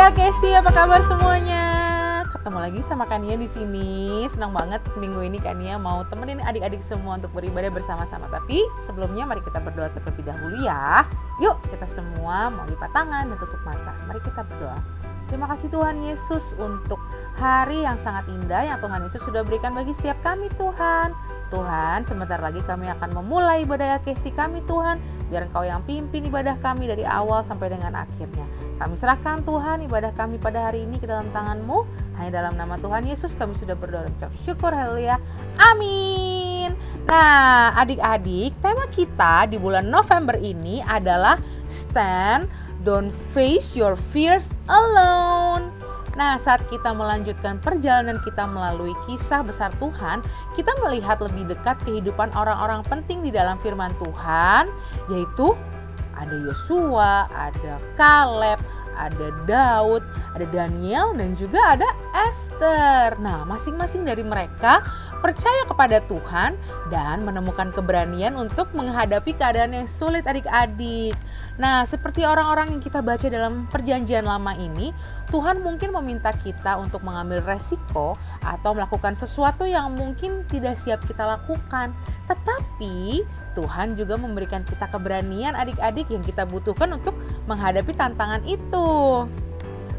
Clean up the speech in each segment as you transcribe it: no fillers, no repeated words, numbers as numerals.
LKC, apa kabar semuanya? Ketemu lagi sama Kania di sini. Senang banget minggu ini Kania mau temenin adik-adik semua untuk beribadah bersama-sama. Tapi sebelumnya mari kita berdoa terlebih dahulu ya. Yuk kita semua mau lipat tangan dan tutup mata. Mari kita berdoa. Terima kasih Tuhan Yesus untuk hari yang sangat indah yang Tuhan Yesus sudah berikan bagi setiap kami Tuhan. Tuhan, sebentar lagi kami akan memulai ibadah LKC kami Tuhan. Biar Engkau yang pimpin ibadah kami dari awal sampai dengan akhirnya. Kami serahkan Tuhan ibadah kami pada hari ini ke dalam tangan-Mu. Hanya dalam nama Tuhan Yesus kami sudah berdoa dan ucap syukur, haleluya, amin. Nah adik-adik, tema kita di bulan November ini adalah Stand, Don't Face Your Fears Alone. Nah saat kita melanjutkan perjalanan kita melalui kisah besar Tuhan, kita melihat lebih dekat kehidupan orang-orang penting di dalam firman Tuhan, yaitu ada Yosua, ada Kaleb, ada Daud, ada Daniel, dan juga ada Esther. Nah, masing-masing dari mereka percaya kepada Tuhan dan menemukan keberanian untuk menghadapi keadaan yang sulit adik-adik. Nah, seperti orang-orang yang kita baca dalam perjanjian lama ini, Tuhan mungkin meminta kita untuk mengambil resiko atau melakukan sesuatu yang mungkin tidak siap kita lakukan. Tetapi Tuhan juga memberikan kita keberanian adik-adik yang kita butuhkan untuk menghadapi tantangan itu.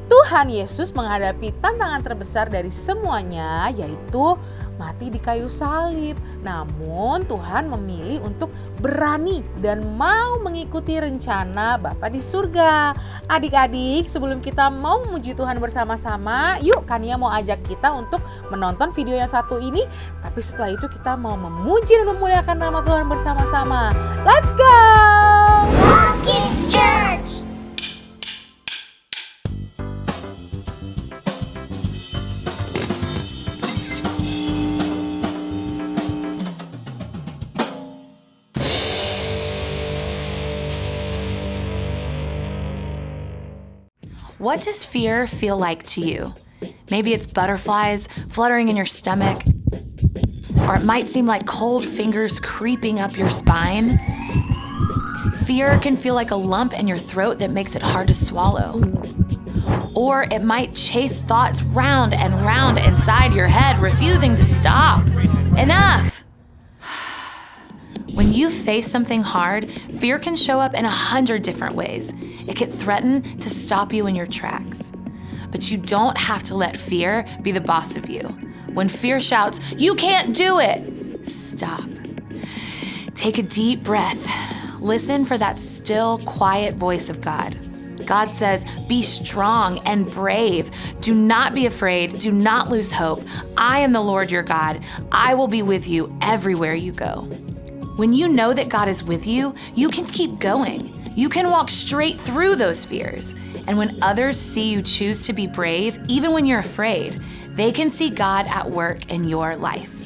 Tuhan Yesus menghadapi tantangan terbesar dari semuanya, yaitu mati di kayu salib. Namun Tuhan memilih untuk berani dan mau mengikuti rencana Bapa di surga. Adik-adik, sebelum kita mau memuji Tuhan bersama-sama, yuk Kania mau ajak kita untuk menonton video yang satu ini. Tapi setelah itu kita mau memuji dan memuliakan nama Tuhan bersama-sama. Let's go! Rocket Church. What does fear feel like to you? Maybe it's butterflies fluttering in your stomach, or it might seem like cold fingers creeping up your spine. Fear can feel like a lump in your throat that makes it hard to swallow. Or it might chase thoughts round and round inside your head, refusing to stop. Enough! When you face something hard, fear can show up in 100 different ways. It can threaten to stop you in your tracks. But you don't have to let fear be the boss of you. When fear shouts, "You can't do it!" stop. Take a deep breath. Listen for that still, quiet voice of God. God says, "Be strong and brave. Do not be afraid. Do not lose hope. I am the Lord your God. I will be with you everywhere you go." When you know that God is with you, you can keep going. You can walk straight through those fears. And when others see you choose to be brave, even when you're afraid, they can see God at work in your life.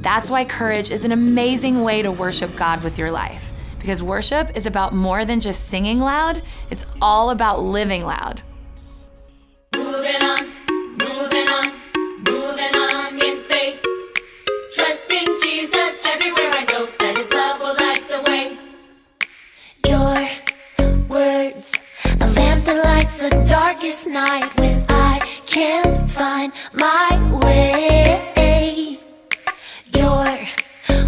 That's why courage is an amazing way to worship God with your life. Because worship is about more than just singing loud, it's all about living loud. Moving on, moving on, moving on in faith. Trusting Jesus everywhere I go, that His love will light the way. Your words, a lamp that lights the darkest night when I can't find my way. Your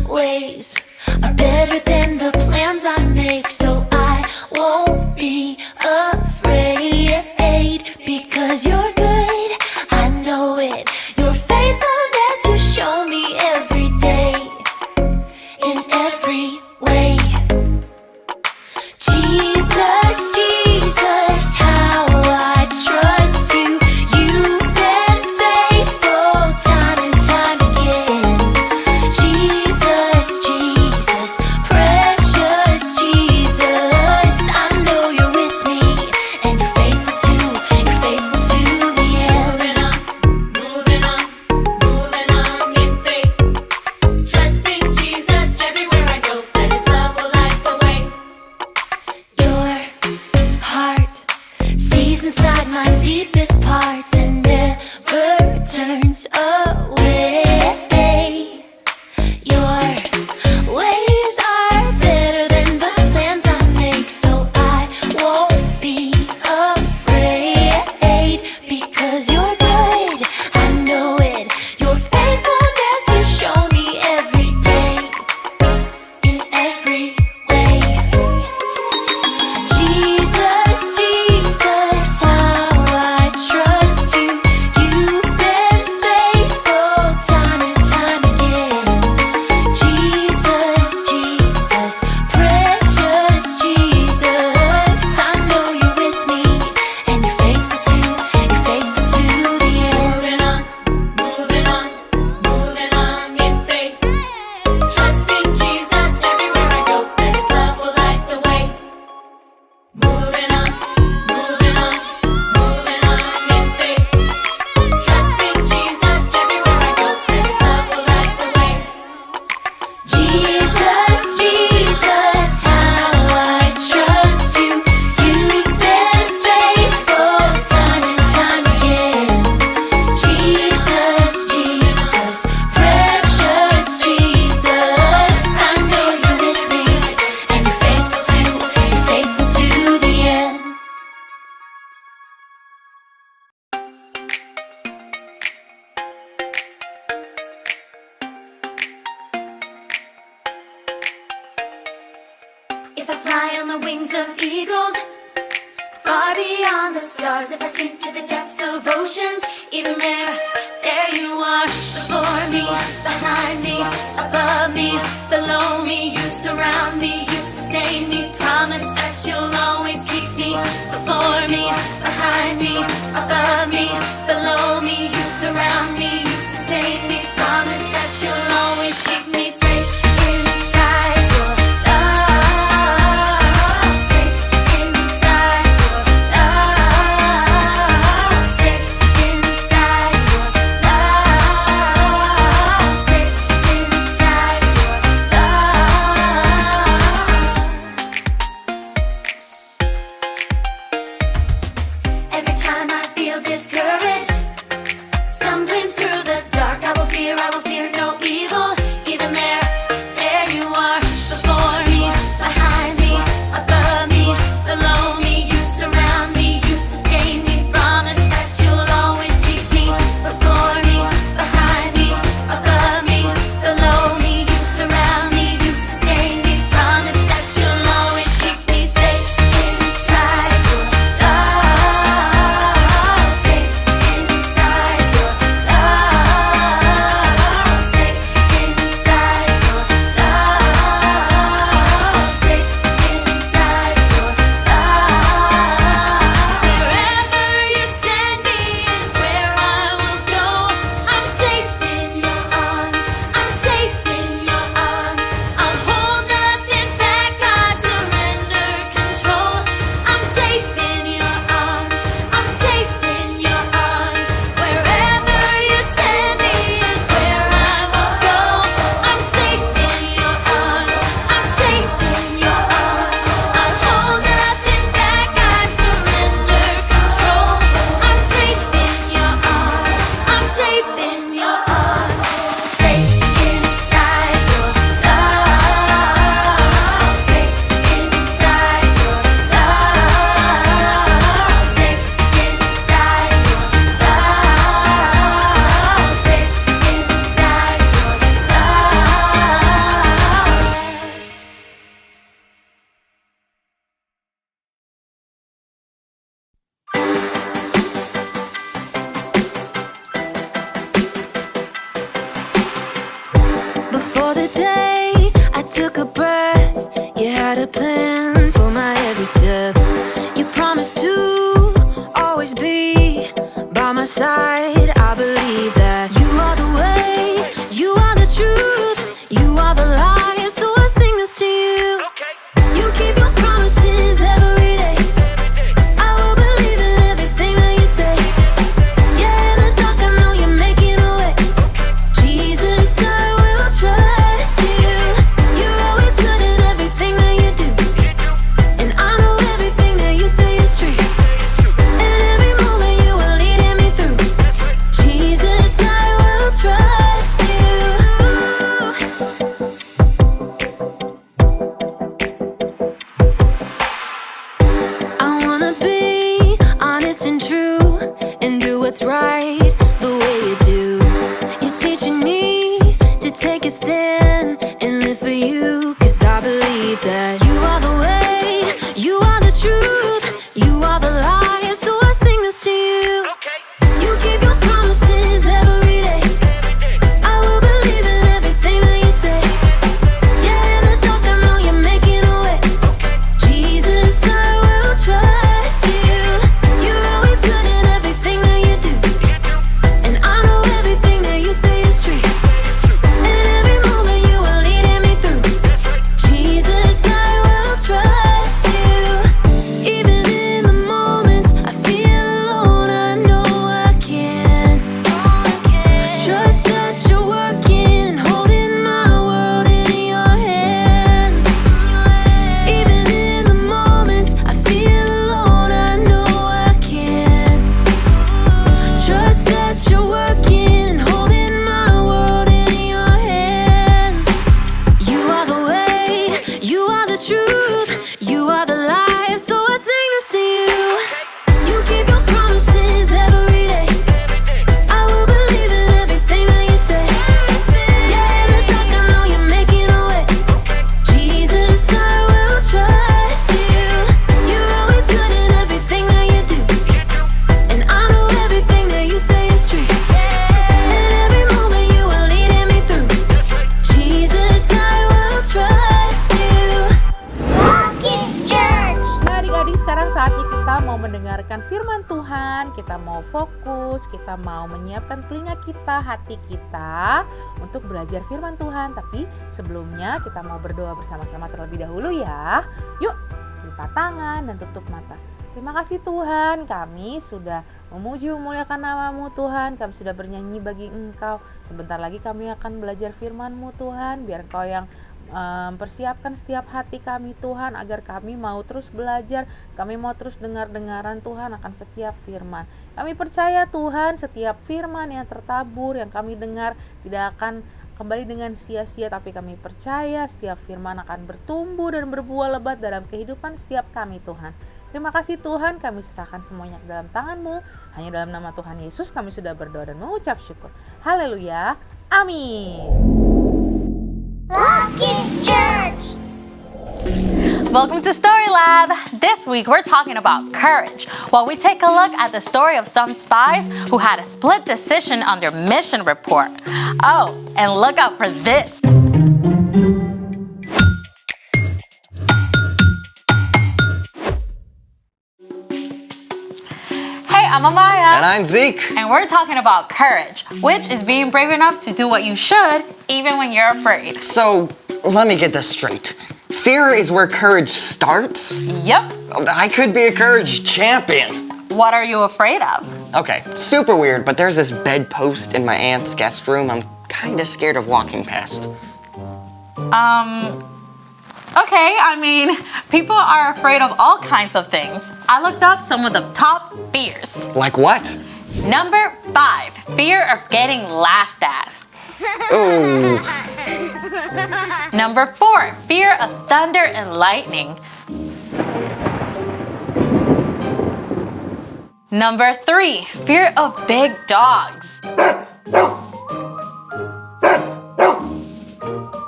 ways are better than the plans I make, so I won't be afraid because you're good. I know it. Your faithfulness you show me every day, in every way. Jesus, Jesus, how I trust you. You've been faithful time and Jesus, Jesus, how I trust you. You've been faithful time and time again. Jesus, Jesus, precious Jesus, I know you're with me, and you're faithful to the end. If I fly on the wings of eagles, far beyond the stars, if I sink to the depths of oceans, even there you are. Before me, behind me, above me, below me, you surround me, you sustain me. Promise that you'll always keep me. Before me, behind me, above me, below me, you surround me, you sustain me. Promise that you'll always keep me safe inside your love. Safe inside your love. Safe inside your love. Safe inside your love. Every time I feel discouraged, stumbling through the dark, I will fear no evil. Even there you are. Before me, behind me, above me, below me, you surround me, you sustain me. Promise that you'll always keep me. Before me, behind me, above me, below me, you surround me, you sustain me. Promise that you'll always keep me safe inside your love. Safe inside your love. Safe inside your love. Safe inside your love. Wherever you send me is where I will go. I'm safe in your arms. I'm safe in your arms. I'll hold nothing back. I surrender control. I'm safe in your arms. I'm safe in your arms. Wherever you send me is where I will go. I'm safe in your arms. I'm safe in your arms. I'll hold nothing back. I surrender control. I'm safe in your arms. I'm safe in your arms. Safe inside your love. Safe inside your love. Safe inside your love. Safe inside your love. Before the day I took a breath, you had a plan for my every step. You promised to always be by my side. I believe that you are the way, you are the truth, you are the light. So I sing this to you. You keep your promises every day. I will believe in everything that you say. Yeah, in the dark I know you're making a way. Jesus, I will trust you. You're always good at everything that you do, and I know everything that you say is true. And every moment you are leading me through. Jesus, I will trust you. I wanna be honest and true and do what's right the way you do. You're teaching me to take a stand and live for you, 'cause I believe that you are the way, you are the truth, you are the light. So I sing this to you. You keep your promises every day. I will believe in everything that you say. Yeah, in the dark I know you're making a way. Jesus, I will trust you. You're always good at everything that you do, and I know everything that you say is true. And every moment you are leading me through. truth. You are the life, so I sing this to you. You keep your promises every day. I will believe in everything that you say. Yeah, in the dark I know you're making a way. Jesus, I will trust you. You're always good in everything that you do, and I know everything that you say is true. And every moment you are leading me through. Jesus, I will trust you. Walking church. Nah, adik-adik, sekarang saatnya kita mau mendengarkan firman Tuhan. Kita mau fokus, kita mau menyiapkan telinga kita, hati kita untuk belajar firman Tuhan. Tapi sebelumnya kita mau berdoa bersama-sama terlebih dahulu ya. Yuk, lipat tangan dan tutup mata. Terima kasih Tuhan, kami sudah memuji memuliakan nama-Mu Tuhan. Kami sudah bernyanyi bagi Engkau. Sebentar lagi kami akan belajar firman-Mu Tuhan. Biar Engkau yang persiapkan setiap hati kami Tuhan, agar kami mau terus belajar, kami mau terus dengar-dengaran Tuhan akan setiap firman. Kami percaya Tuhan, setiap firman yang tertabur yang kami dengar tidak akan kembali dengan sia-sia, tapi kami percaya setiap firman akan bertumbuh dan berbuah lebat dalam kehidupan setiap kami Tuhan. Terima kasih Tuhan, kami serahkan semuanya ke dalam tangan-Mu. Hanya dalam nama Tuhan Yesus kami sudah berdoa dan mengucap syukur. Haleluya, amin. Walking church. Welcome to Story Lab. This week we're talking about courage, while we take a look at the story of some spies who had a split decision on their mission report. Oh, and look out for this. Hey, I'm Amaya. And I'm Zeke. And we're talking about courage, which is being brave enough to do what you should, even when you're afraid. So, let me get this straight. Fear is where courage starts? Yep. I could be a courage champion. What are you afraid of? Okay, super weird, but there's this bedpost in my aunt's guest room I'm kind of scared of walking past. Okay, I mean, people are afraid of all kinds of things. I looked up some of the top fears. Like what? Number 5, fear of getting laughed at. Oh, Number 4, fear of thunder and lightning. Number 3, fear of big dogs.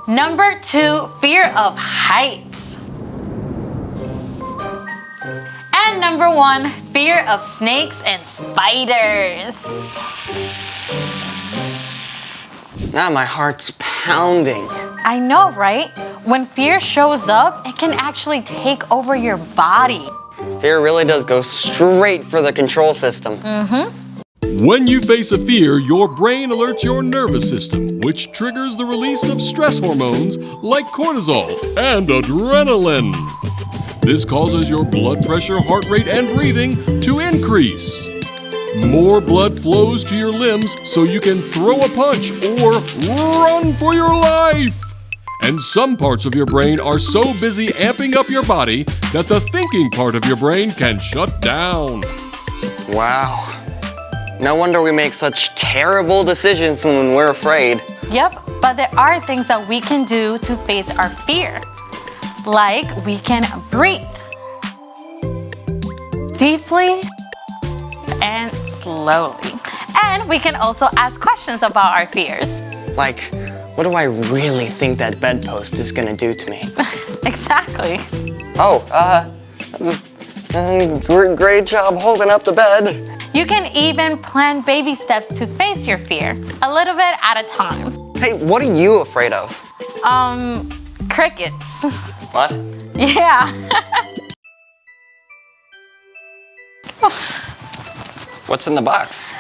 Number 2, fear of heights. And number 1, fear of snakes and spiders. now my heart's pounding. I know, right? When fear shows up, it can actually take over your body. Fear really does go straight for the control system. When you face a fear, your brain alerts your nervous system, which triggers the release of stress hormones like cortisol and adrenaline. This causes your blood pressure, heart rate, and breathing to increase. More blood flows to your limbs so you can throw a punch or run for your life. And some parts of your brain are so busy amping up your body that the thinking part of your brain can shut down. Wow. No wonder we make such terrible decisions when we're afraid. Yep, but there are things that we can do to face our fear. Like we can breathe deeply and slowly. And we can also ask questions about our fears. Like, what do I really think that bedpost is gonna do to me? Exactly. Oh, great job holding up the bed. You can even plan baby steps to face your fear, a little bit at a time. Hey, what are you afraid of? Crickets. What? Yeah. What's in the box?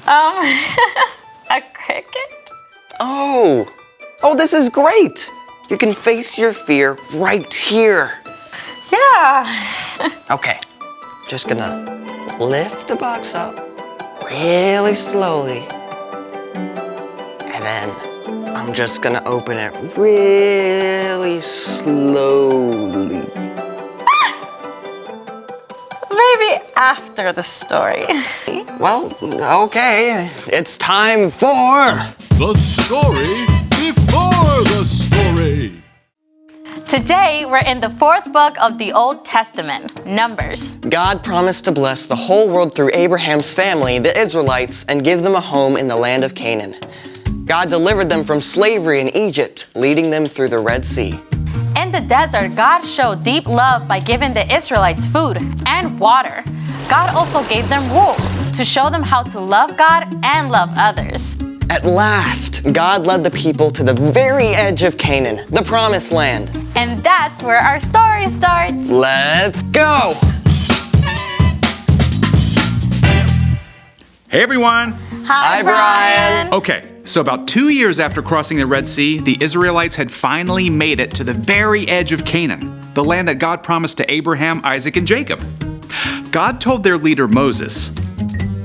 A cricket? Oh, this is great. You can face your fear right here. Yeah. Okay, just gonna lift the box up really slowly. And then I'm just gonna open it really slowly. Maybe after the story. Well, okay, it's time for... The story before the story. Today, we're in the 4th book of the Old Testament, Numbers. God promised to bless the whole world through Abraham's family, the Israelites, and give them a home in the land of Canaan. God delivered them from slavery in Egypt, leading them through the Red Sea. In the desert, God showed deep love by giving the Israelites food and water. God also gave them rules to show them how to love God and love others. At last, God led the people to the very edge of Canaan, the Promised Land. And that's where our story starts. Let's go! Hey everyone! Hi, Brian. Okay, so about 2 years after crossing the Red Sea, the Israelites had finally made it to the very edge of Canaan, the land that God promised to Abraham, Isaac, and Jacob. God told their leader Moses,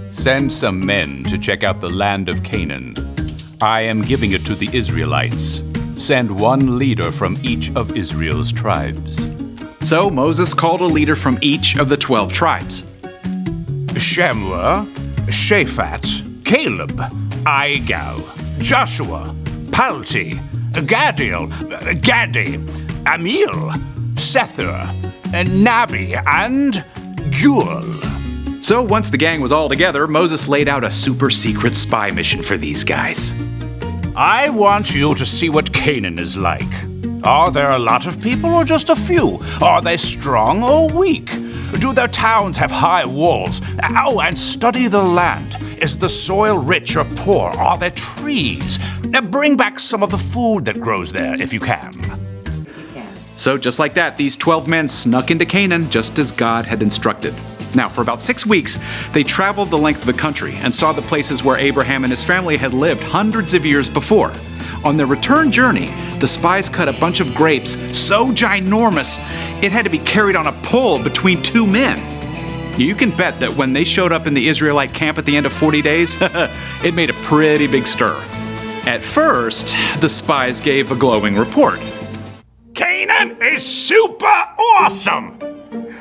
"Send some men to check out the land of Canaan. I am giving it to the Israelites. Send one leader from each of Israel's tribes." So Moses called a leader from each of the 12 tribes. Shammua, Shaphat, Caleb, Igal, Joshua, Palti, Gadiel, Gadi, Amiel, Sethur, Nabi, and Juel. So once the gang was all together, Moses laid out a super secret spy mission for these guys. I want you to see what Canaan is like. Are there a lot of people or just a few? Are they strong or weak? Do their towns have high walls? Oh, and study the land. Is the soil rich or poor? Are there trees? Bring back some of the food that grows there if you can. So just like that, these 12 men snuck into Canaan just as God had instructed. Now, for about 6 weeks, they traveled the length of the country and saw the places where Abraham and his family had lived hundreds of years before. On their return journey, the spies cut a bunch of grapes so ginormous it had to be carried on a pole between 2 men. You can bet that when they showed up in the Israelite camp at the end of 40 days, it made a pretty big stir. At first, the spies gave a glowing report. Canaan is super awesome!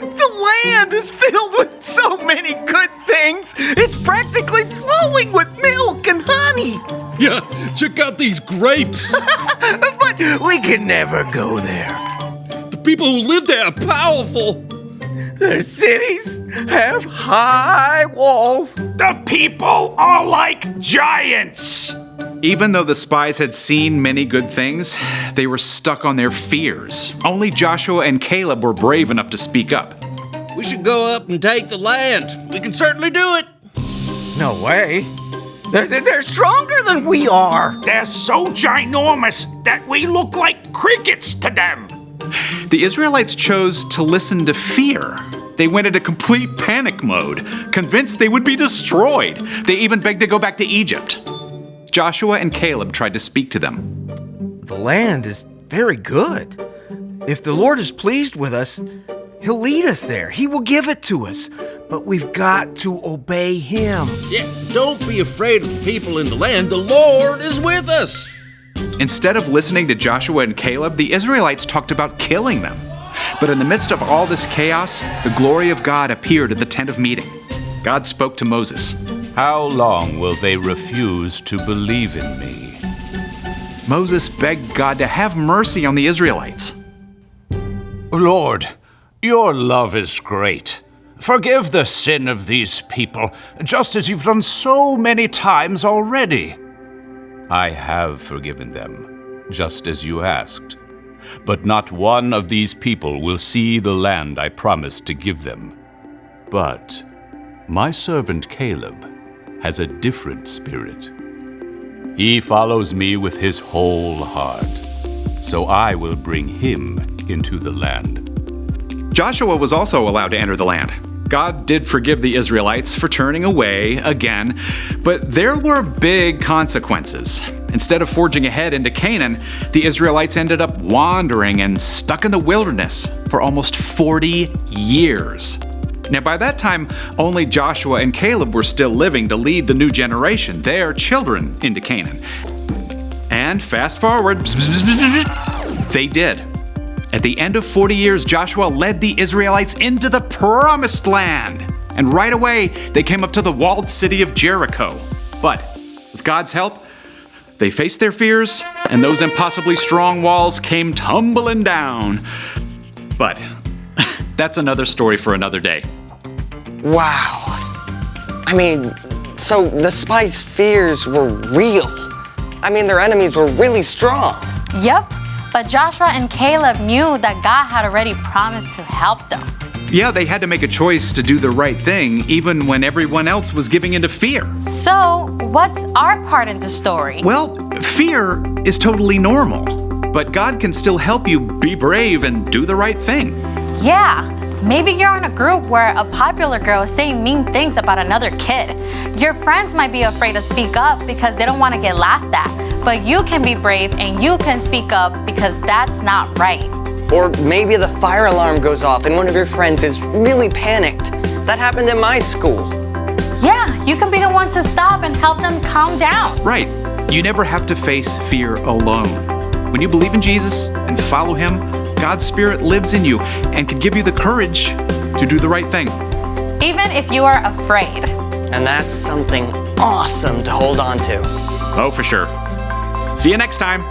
The land is filled with so many good things. It's practically flowing with milk and honey. Yeah, check out these grapes. But we can never go there. The people who live there are powerful. Their cities have high walls. The people are like giants! Even though the spies had seen many good things, they were stuck on their fears. Only Joshua and Caleb were brave enough to speak up. We should go up and take the land. We can certainly do it. No way. They're stronger than we are. They're so ginormous that we look like crickets to them. The Israelites chose to listen to fear. They went into complete panic mode, convinced they would be destroyed. They even begged to go back to Egypt. Joshua and Caleb tried to speak to them. The land is very good. If the Lord is pleased with us, He'll lead us there. He will give it to us. But we've got to obey Him. Yeah, don't be afraid of the people in the land. The Lord is with us. Instead of listening to Joshua and Caleb, the Israelites talked about killing them. But in the midst of all this chaos, the glory of God appeared at the tent of meeting. God spoke to Moses. How long will they refuse to believe in me? Moses begged God to have mercy on the Israelites. Lord, your love is great. Forgive the sin of these people, just as you've done so many times already. I have forgiven them, just as you asked. But not one of these people will see the land I promised to give them. But my servant Caleb has a different spirit. He follows me with his whole heart, so I will bring him into the land. Joshua was also allowed to enter the land. God did forgive the Israelites for turning away again, but there were big consequences. Instead of forging ahead into Canaan, the Israelites ended up wandering and stuck in the wilderness for almost 40 years. Now, by that time, only Joshua and Caleb were still living to lead the new generation, their children, into Canaan. And fast forward, they did. At the end of 40 years, Joshua led the Israelites into the promised land. And right away, they came up to the walled city of Jericho. But with God's help, they faced their fears and those impossibly strong walls came tumbling down. But that's another story for another day. Wow. I mean, so the spies' fears were real. I mean, their enemies were really strong. Yep, but Joshua and Caleb knew that God had already promised to help them. Yeah, they had to make a choice to do the right thing even when everyone else was giving into fear. So, what's our part in the story? Well, fear is totally normal, but God can still help you be brave and do the right thing. Yeah, maybe you're in a group where a popular girl is saying mean things about another kid. Your friends might be afraid to speak up because they don't want to get laughed at, but you can be brave and you can speak up because that's not right. Or maybe the fire alarm goes off and one of your friends is really panicked. That happened in my school. Yeah, you can be the one to stop and help them calm down. Right. You never have to face fear alone. When you believe in Jesus and follow Him, God's Spirit lives in you and can give you the courage to do the right thing. Even if you are afraid. And that's something awesome to hold on to. Oh, for sure. See you next time.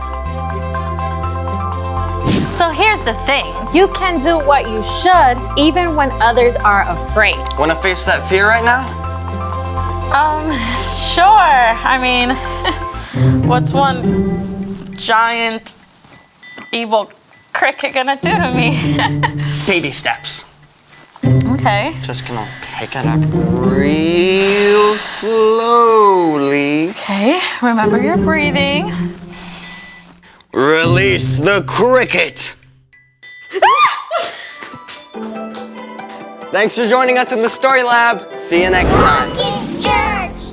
So here's the thing. You can do what you should even when others are afraid. Want to face that fear right now? Sure. I mean, what's one giant evil cricket gonna do to me? Baby steps. Okay. Just gonna pick it up real slowly. Okay, remember your breathing. Release the cricket! Thanks for joining us in the Story Lab. See you next time.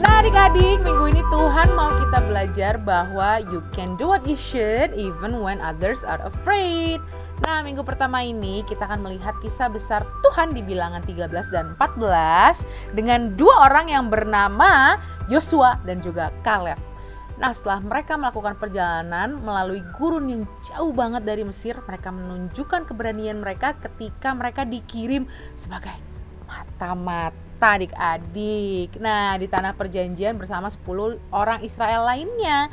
Nah adik-adik, minggu ini Tuhan mau kita belajar bahwa you can do what you should even when others are afraid. Nah, minggu pertama ini kita akan melihat kisah besar Tuhan di Bilangan 13 dan 14 dengan dua orang yang bernama Yosua dan juga Kaleb. Nah, setelah mereka melakukan perjalanan melalui gurun yang jauh banget dari Mesir, mereka menunjukkan keberanian mereka ketika mereka dikirim sebagai mata-mata adik-adik. Nah, di tanah perjanjian bersama 10 orang Israel lainnya.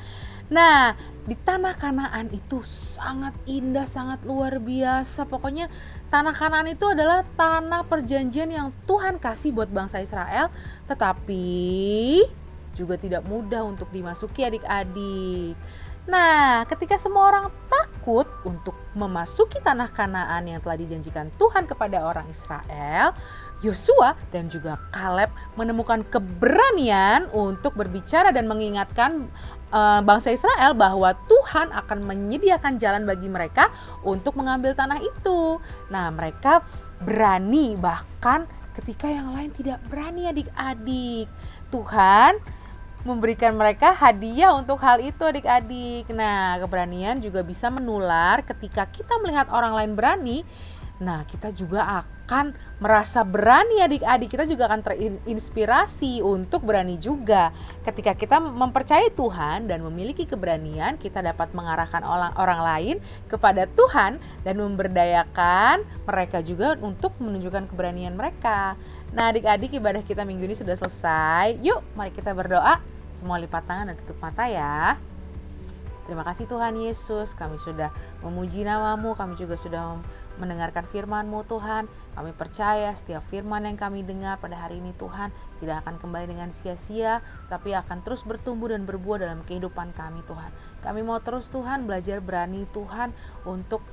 Nah, di tanah Kanaan itu sangat indah, sangat luar biasa. Pokoknya tanah Kanaan itu adalah tanah perjanjian yang Tuhan kasih buat bangsa Israel, tetapi juga tidak mudah untuk dimasuki adik-adik. Nah, ketika semua orang takut untuk memasuki tanah Kanaan yang telah dijanjikan Tuhan kepada orang Israel, Yosua dan juga Kaleb menemukan keberanian untuk berbicara dan mengingatkan bangsa Israel bahwa Tuhan akan menyediakan jalan bagi mereka untuk mengambil tanah itu. Nah, mereka berani bahkan ketika yang lain tidak berani adik-adik. Tuhan memberikan mereka hadiah untuk hal itu adik-adik. Nah, keberanian juga bisa menular ketika kita melihat orang lain berani. Nah, kita juga akan merasa berani adik-adik. Kita juga akan terinspirasi untuk berani juga. Ketika kita mempercayai Tuhan dan memiliki keberanian, kita dapat mengarahkan orang lain kepada Tuhan dan memberdayakan mereka juga untuk menunjukkan keberanian mereka. Nah, adik-adik, ibadah kita minggu ini sudah selesai. Yuk, mari kita berdoa. Semua lipat tangan dan tutup mata ya. Terima kasih Tuhan Yesus, kami sudah memuji nama-Mu, kami juga sudah mendengarkan firman-Mu Tuhan. Kami percaya setiap firman yang kami dengar pada hari ini Tuhan tidak akan kembali dengan sia-sia, tapi akan terus bertumbuh dan berbuah dalam kehidupan kami Tuhan. Kami mau terus Tuhan belajar berani Tuhan untuk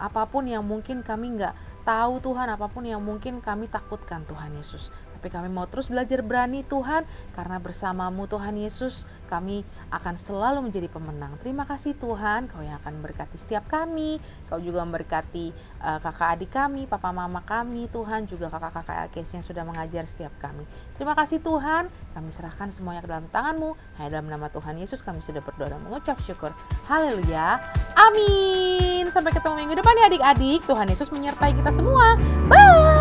apapun yang mungkin kami nggak tahu Tuhan, apapun yang mungkin kami takutkan Tuhan Yesus. Tapi kami mau terus belajar berani Tuhan, karena bersama-Mu Tuhan Yesus kami akan selalu menjadi pemenang. Terima kasih Tuhan, Kau yang akan memberkati setiap kami. Kau juga memberkati kakak adik kami, papa mama kami Tuhan, juga kakak-kakak LKC yang sudah mengajar setiap kami. Terima kasih Tuhan, kami serahkan semuanya ke dalam tangan-Mu. Hanya dalam nama Tuhan Yesus kami sudah berdoa dan mengucap syukur. Haleluya, amin. Sampai ketemu minggu depan ya adik-adik. Tuhan Yesus menyertai kita semua. Bye.